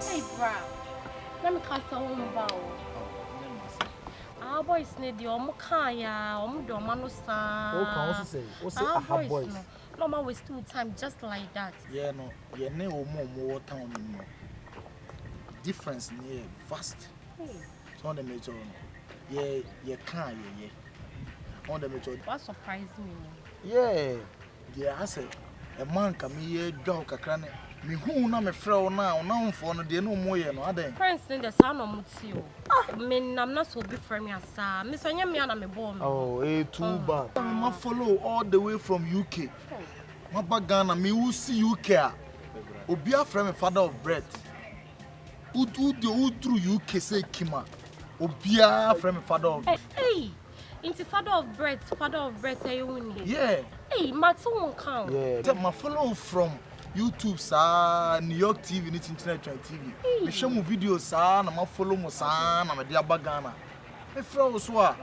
Hey, bra. Let me cast a woman bow. Our boys need the Omokaya, Omdomano San. What can also say? What's our boys? No man waste too time just like that. Yeah, no, yeah, no more town anymore. Difference near fast. So on the metro, yeah, you can't, yeah. On the metro. What surprised me? Yeah, I said, a man come here, dog, a cranny. Me who na me frɛ now for no de no moye no aden Friends in the sound of mutio. Me I'm not so big for me asa. Me so nya me na me born. Oh, too bad. Ma follow all the way from UK. Ma ba Ghana me who see UK a. Obi afrɛ me father of bread. Who through UK say Kima. Obi afrɛ me father of Hey. Into father of bread, say you. Yeah. Hey, Max won't count. Yeah. Ma follow from YouTube New York TV, Internet TV. Me show mu videos na ma follow mo na me de aba Ghana. Me friend so a.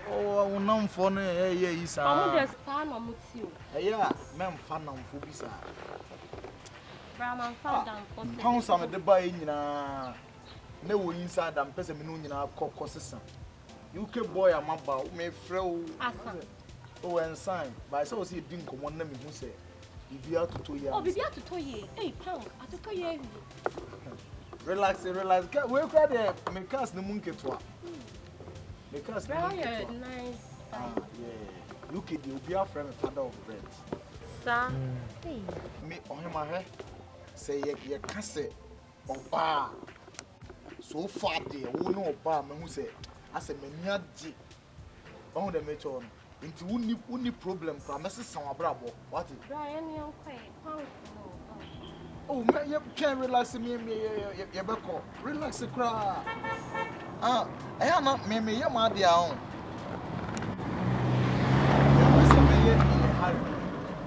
Oh, unam for no yeah isa. Amu de sa na mutio. Yeah, mem fa na mfo bi sa. Brahman found down for. Pounds am de buy nyina. Na wo inside am pese me no nyina kokosesa. UK boy amaba, me friend. Asa. Oh, and sign. But I saw see din komo na me hu say. Bibia to 2 years. Oh, Bibia to 2 years. Hey, pound. I took a year. Relax. We cry there. Me cast the monkey to. Me cast nice. Yeah. Look at the Bibia friend, father of bread. Sir. Hey. Me on him my say ye cast oba. So far there, we know oba me who say I say me nyaji. On the metro. Into uni problem for Mrs. Samabrabo. What is Brian? Oh, man, you can't relax me, relax the crowd. I am not me, your mother.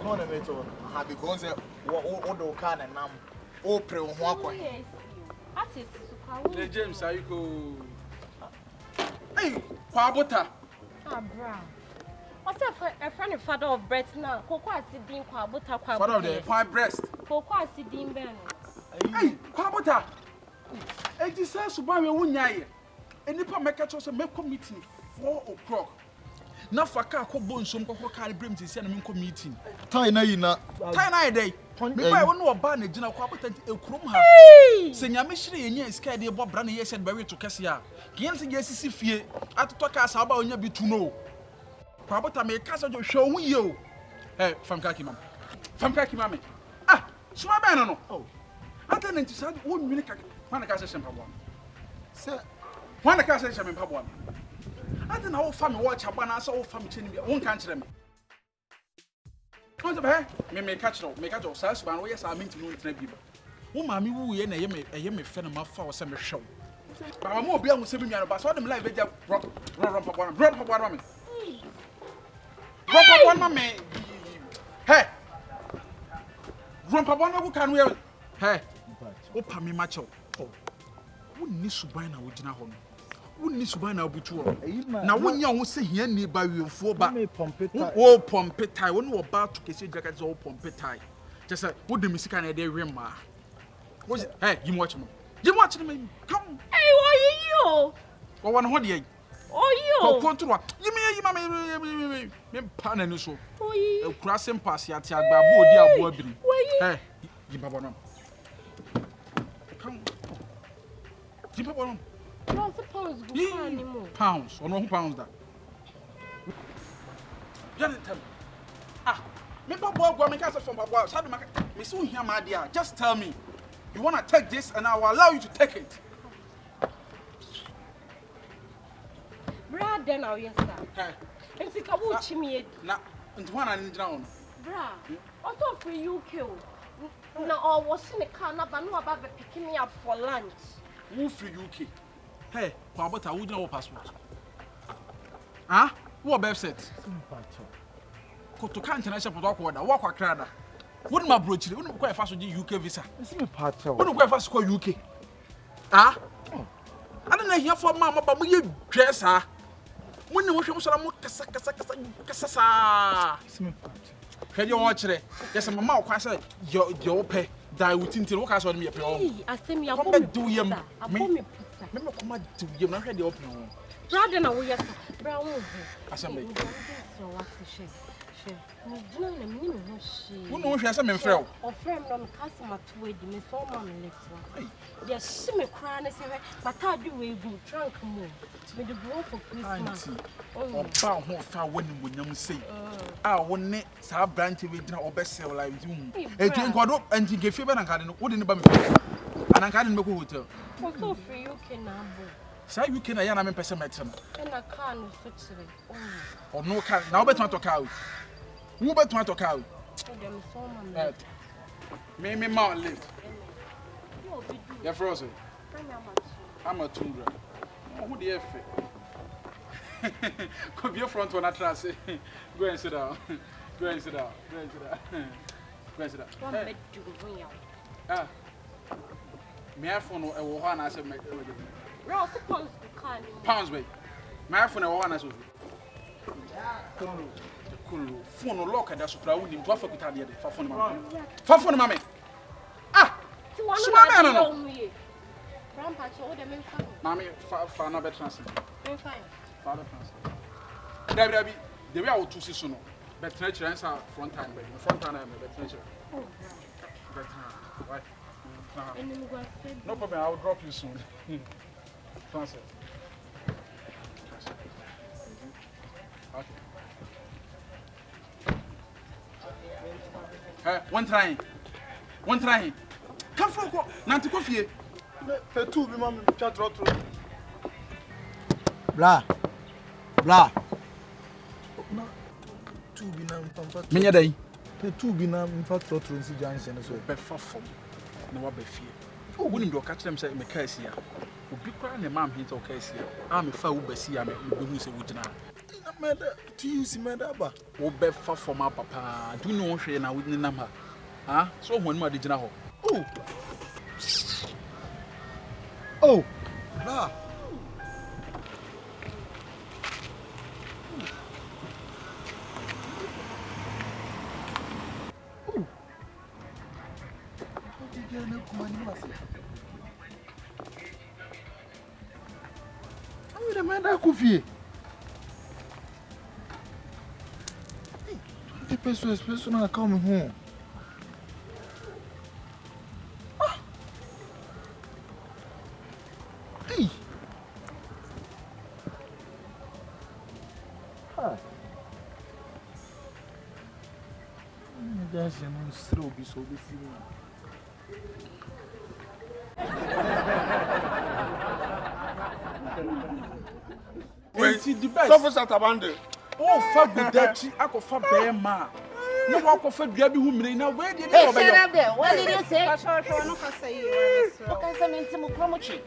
No, have you gone there? What do can and nam? Oh, pray on one. Hey, James, are you go? Hey, Pabota. Ah, bra. What's a friend of father of bread now? Cocoa sitting Quabota. Father of the fine breast. Cocoa sitting Ben. Hey, Pabota. It is says to buy me 1 year. And if I make a choice, make meeting 4 o'clock. Now for car, bone, some carry brim to send me meeting. Tie na day. Me buy one more ban, a general Quabota, a chrome house. Send your mission in your scared about Brandy, yes, and Barry to Cassia. Giants, yes, see fear. I talk us about your be to know. Pabota me casa jo show you. Hey, from Kaki Mam. From Kaki Mammy. Ah, Swama no. Oh. I didn't decide 1 minute. One casa shampoo. Sir, one casa shampoo. I didn't know family watch up when I saw family changing one country. Come to her, me catch no, make a job, says one way as I mean to know the people. Oh, mammy, who ye a yummy friend of my father summer show. But I'm more beyond 7 years, but I saw them like they rock one. Rumpa one mammy. Hey, Rumpa one who can wear. Hey, open me macho. Who needs to buy now with Jina Home? Who needs to buy now with you? Now, when you say here nearby you for back, oh, pompetai, when you about to kiss your jackets, all pompetai. Just a good music and a day rimma. Was it? Hey, you watch me. You watch me. Come. Hey, what are you? Or one holiday. Oh, you control. You mean, me pan and so. Oh, crossing pass ya tia babu dia boy. Hey, you babonam. Come. You babonam. I suppose pounds or no pounds that. Ah, me babo go make us from babo. How do me so here my dear? Just tell me. You want to take this and I will allow you to take it. Bra, then I'll yes, sir. And think about Chimmy. Now, and one and down. Bra, what of for you kill? Now, I was in a car, but no about picking me up for lunch. Move free UK. Hey, Pabota, I wouldn't know passport. Ah, what Bev said? To can't international walk a crowd. Wouldn't my brooch, wouldn't quite fast with UK visa. Wouldn't quite fast call UK. Ah? I don't know here for Mamma, but we dress her. When you watch Kasa. Can you watch it? Yes, Mamma, your pay. die within till what I saw me a Hey, I say me a come bomb. back do you me Me come back to you na hwede open brother na we yes. Brown over. Assembly. So what to share? Me do na me no she. Who know hwe asa me mfrɛ O frame no me customer to we di me so ma me left one. Yes, she me cry na say but I do we go trunk mo. Me the go for Christmas. Oba ho fa woni monyam sei. Ah woni sa branch we gina obesel like you. Eti nkodo anti gefe be na nkade no wo de ne ba me. Anankade ne be ko hotel. O so free you can abo. Say you can ya na me pese mete no. And I can't so chire. Oh no car. Now beto to car. Who beto to car? Dem so ma me. Me ma live. Yeah, frozen. I'm a Tundra. Who the F? Could be a front one at last. Go and sit down. Go and sit down. Go and sit down. Go and sit down. Ah. Me I phone a one as a make. Pounds, wait. My phone a one as well. Phone lock and that's what I would need to have a good idea. Phone, mammy. Ah! Mammy, far no better translate. Father translate. Debbie, the way I would choose soon. But nature and front time, but front time, but nature. No problem, I will drop you soon. Translate. Okay. One trying. Come from Nanti coffee. The two be mama chat rot. Blah. Two be na mfa. Menya dai. The two be na mfa rot nsi junction so. Be fa fom. Na wa be fie. O woni do ka kire me say me ka asia. Obi kwa na mam hinta o ka asia. A me fa wo basia me be hu se wo gina. Na meda to use meda ba. Wo be fa fom papa. Do no hwe na wo ni nam ha. Ha? So ho ni ma de gina ho. Oh. Blah. I'm going to coffee. The person are coming home. Hey. Hi. Just throw be so busy. Wait, the best. Surface at abandon. Oh, fa gudachi akofa be ma. No wakofa dua bi hu mire na we dey no be yo. What did you say? No can say you. What can say into Mukomochi?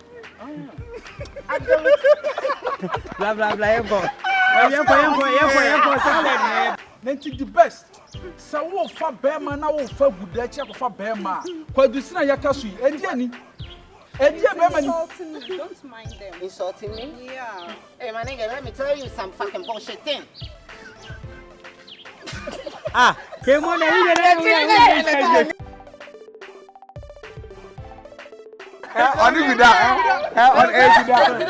Blah blah blah. Yanko. Nanti the best. Sa wo fa be ma na wo fa gudachi akofa be ma. Kwadusi na yakasu yi. Edi ani. Don't mind them. Insulting me? Yeah. Hey, my nigga, let me tell you some fucking bullshit thing. Came on On it with that. On edge with that.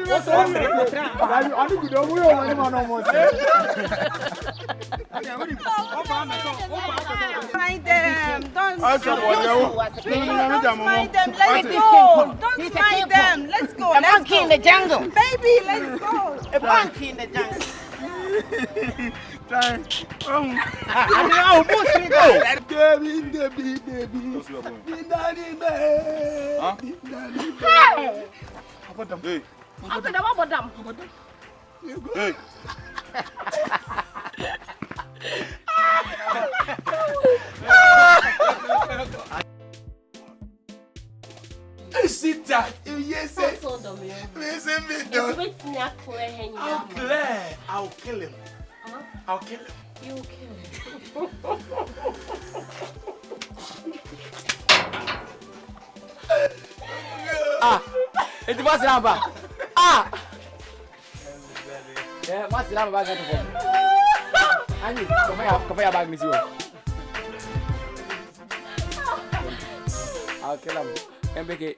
What's on it with the wheel when I'm almost. Mind them. Don't mind them. Let's go. Don't mind them. Let's go. A monkey in the jungle. Baby, let's go. A monkey in the jungle. Sit down. Yes, I'll kill him. I'll kill him. You kill It was number. Yeah, what's the number bag at home? I need come here bag, Miss. I'll kill him. MBK.